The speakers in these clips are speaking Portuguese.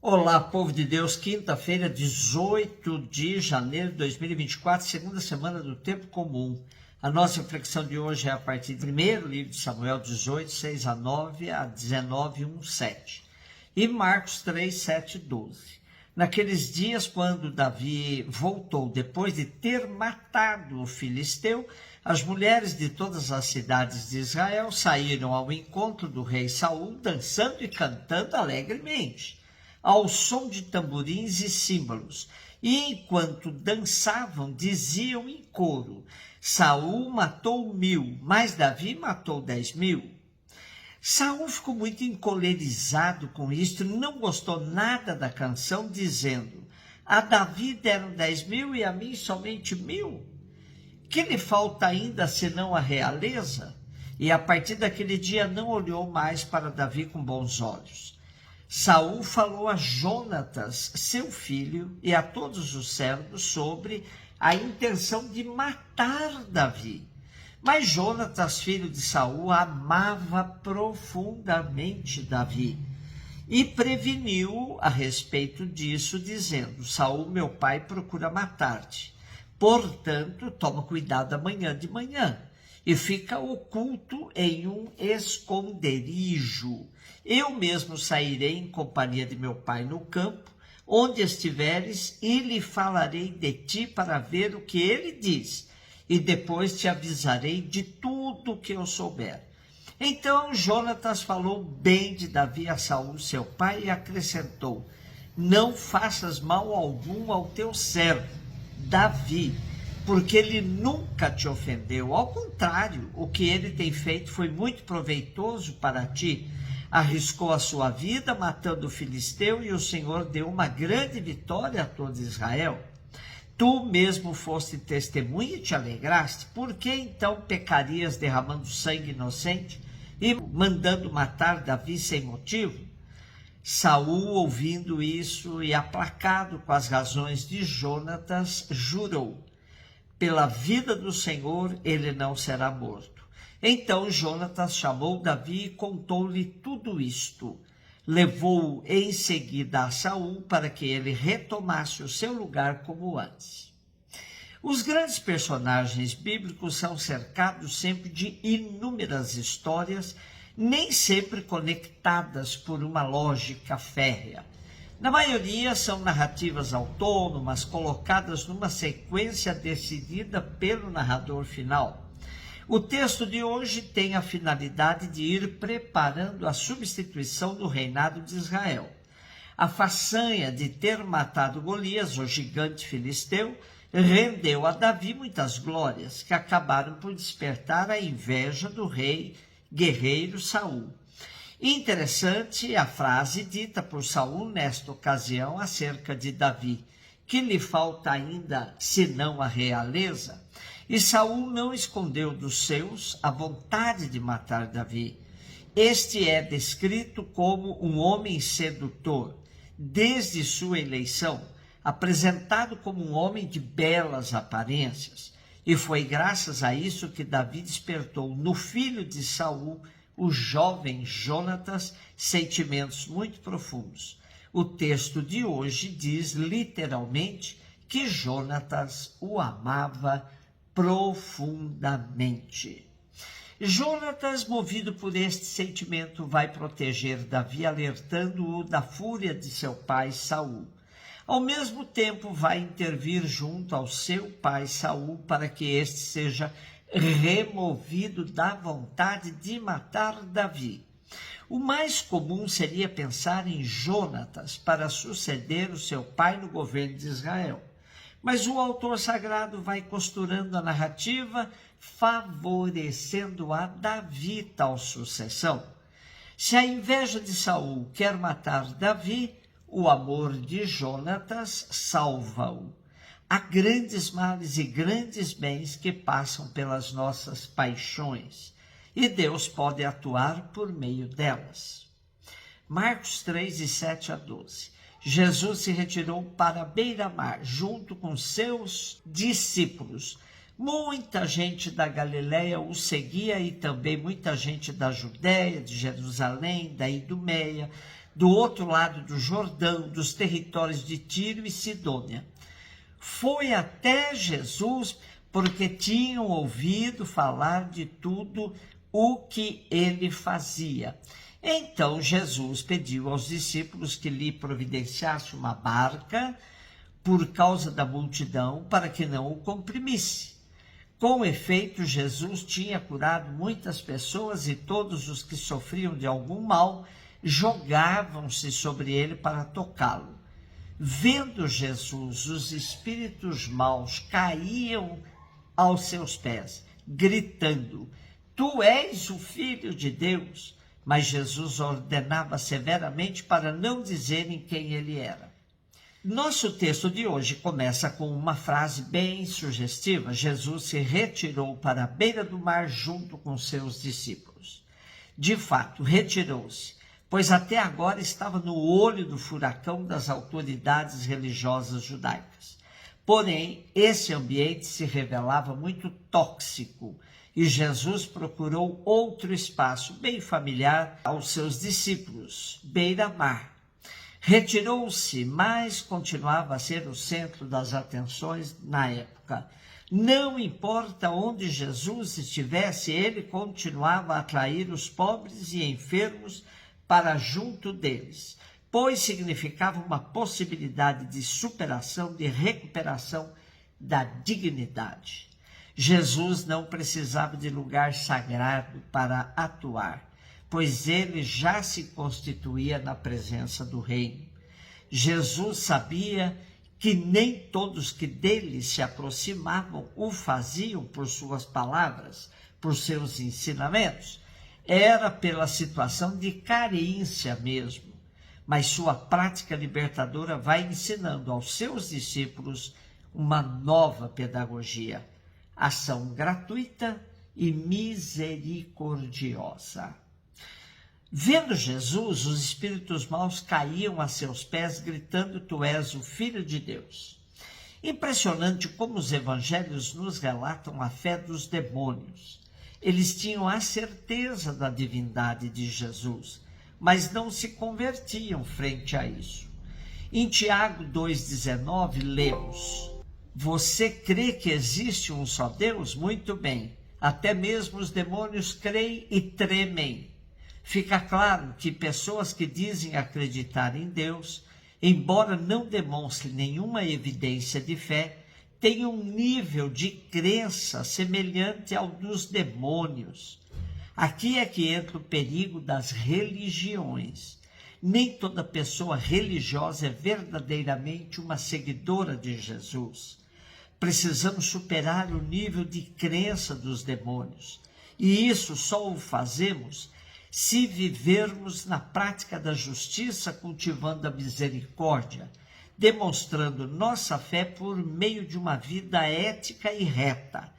Olá, povo de Deus, quinta-feira, 18 de janeiro de 2024, segunda semana do tempo comum. A nossa reflexão de hoje é a partir do primeiro livro de Samuel 18, 6 a 9, a 19, 1, 7. E Marcos 3, 7, 12. Naqueles dias, quando Davi voltou, depois de ter matado o filisteu, as mulheres de todas as cidades de Israel saíram ao encontro do rei Saul, dançando e cantando alegremente, ao som de tamborins e símbolos. E enquanto dançavam, diziam em coro: Saul matou 1000, mas Davi matou 10.000. Saul ficou muito encolerizado com isto, não gostou nada da canção, dizendo: a Davi deram 10.000 e a mim somente 1.000. Que lhe falta ainda senão a realeza? E a partir daquele dia não olhou mais para Davi com bons olhos. Saul falou a Jonatas, seu filho, e a todos os servos sobre a intenção de matar Davi. Mas Jonatas, filho de Saul, amava profundamente Davi e preveniu a respeito disso, dizendo: Saul, meu pai, procura matar-te. Portanto, toma cuidado amanhã de manhã e fica oculto em um esconderijo. Eu mesmo sairei em companhia de meu pai no campo, onde estiveres, e lhe falarei de ti para ver o que ele diz, e depois te avisarei de tudo o que eu souber. Então Jonatas falou bem de Davi a Saul, seu pai, e acrescentou: não faças mal algum ao teu servo, Davi, porque ele nunca te ofendeu. Ao contrário, o que ele tem feito foi muito proveitoso para ti. Arriscou a sua vida matando o filisteu, e o Senhor deu uma grande vitória a todo Israel. Tu mesmo foste testemunha e te alegraste. Por que então pecarias derramando sangue inocente e mandando matar Davi sem motivo? Saul, ouvindo isso e aplacado com as razões de Jonatas, jurou: pela vida do Senhor ele não será morto. Então Jonatas chamou Davi e contou-lhe tudo isto. Levou-o em seguida a Saul para que ele retomasse o seu lugar como antes. Os grandes personagens bíblicos são cercados sempre de inúmeras histórias, nem sempre conectadas por uma lógica férrea. Na maioria são narrativas autônomas, colocadas numa sequência decidida pelo narrador final. O texto de hoje tem a finalidade de ir preparando a substituição do reinado de Israel. A façanha de ter matado Golias, o gigante filisteu, rendeu a Davi muitas glórias, que acabaram por despertar a inveja do rei guerreiro Saul. Interessante a frase dita por Saul nesta ocasião acerca de Davi: que lhe falta ainda senão a realeza? E Saul não escondeu dos seus a vontade de matar Davi. Este é descrito como um homem sedutor, desde sua eleição, apresentado como um homem de belas aparências. E foi graças a isso que Davi despertou no filho de Saul, o jovem Jonatas, sentimentos muito profundos. O texto de hoje diz literalmente que Jonatas o amava profundamente. Jonatas, movido por este sentimento, vai proteger Davi, alertando-o da fúria de seu pai Saul. Ao mesmo tempo, vai intervir junto ao seu pai Saul para que este seja removido da vontade de matar Davi. O mais comum seria pensar em Jonatas para suceder o seu pai no governo de Israel. Mas o autor sagrado vai costurando a narrativa, favorecendo a Davi tal sucessão. Se a inveja de Saul quer matar Davi, o amor de Jonatas salva-o. Há grandes males e grandes bens que passam pelas nossas paixões, e Deus pode atuar por meio delas. Marcos 3, de 7 a 12. Jesus se retirou para a beira-mar, junto com seus discípulos. Muita gente da Galiléia o seguia, e também muita gente da Judéia, de Jerusalém, da Idumeia, do outro lado do Jordão, dos territórios de Tiro e Sidônia. Foi até Jesus porque tinham ouvido falar de tudo o que ele fazia. Então Jesus pediu aos discípulos que lhe providenciasse uma barca por causa da multidão, para que não o comprimisse. Com efeito, Jesus tinha curado muitas pessoas e todos os que sofriam de algum mal jogavam-se sobre ele para tocá-lo. Vendo Jesus, os espíritos maus caíam aos seus pés, gritando: Tu és o Filho de Deus. Mas Jesus ordenava severamente para não dizerem quem ele era. Nosso texto de hoje começa com uma frase bem sugestiva. Jesus se retirou para a beira do mar junto com seus discípulos. De fato, retirou-se, pois até agora estava no olho do furacão das autoridades religiosas judaicas. Porém, esse ambiente se revelava muito tóxico e Jesus procurou outro espaço bem familiar aos seus discípulos, beira-mar. Retirou-se, mas continuava a ser o centro das atenções na época. Não importa onde Jesus estivesse, ele continuava a atrair os pobres e enfermos para junto deles, pois significava uma possibilidade de superação, de recuperação da dignidade. Jesus não precisava de lugar sagrado para atuar, pois ele já se constituía na presença do reino. Jesus sabia que nem todos que dele se aproximavam o faziam por suas palavras, por seus ensinamentos. Era pela situação de carência mesmo, mas sua prática libertadora vai ensinando aos seus discípulos uma nova pedagogia, ação gratuita e misericordiosa. Vendo Jesus, os espíritos maus caíam a seus pés, gritando: Tu és o Filho de Deus. Impressionante como os evangelhos nos relatam a fé dos demônios. Eles tinham a certeza da divindade de Jesus, mas não se convertiam frente a isso. Em Tiago 2,19, lemos: Você crê que existe um só Deus? Muito bem. Até mesmo os demônios creem e tremem. Fica claro que pessoas que dizem acreditar em Deus, embora não demonstrem nenhuma evidência de fé, têm um nível de crença semelhante ao dos demônios. Aqui é que entra o perigo das religiões. Nem toda pessoa religiosa é verdadeiramente uma seguidora de Jesus. Precisamos superar o nível de crença dos demônios. E isso só o fazemos se vivermos na prática da justiça, cultivando a misericórdia, demonstrando nossa fé por meio de uma vida ética e reta.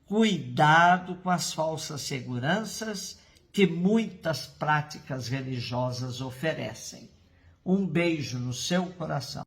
Cuidado com as falsas seguranças que muitas práticas religiosas oferecem. Um beijo no seu coração.